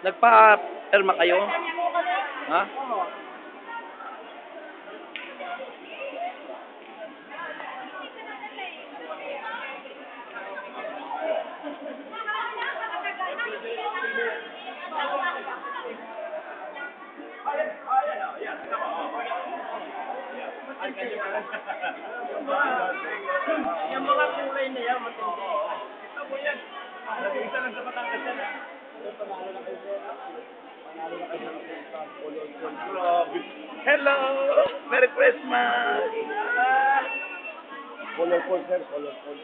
Nagpa-perma kayo? Ha? Yung mga kulay na yan, matindi. Ito mo yan. Nag-isa lang sa Batangas yan, ha? Hello! Merry Christmas! Colorful, sir. Colorful.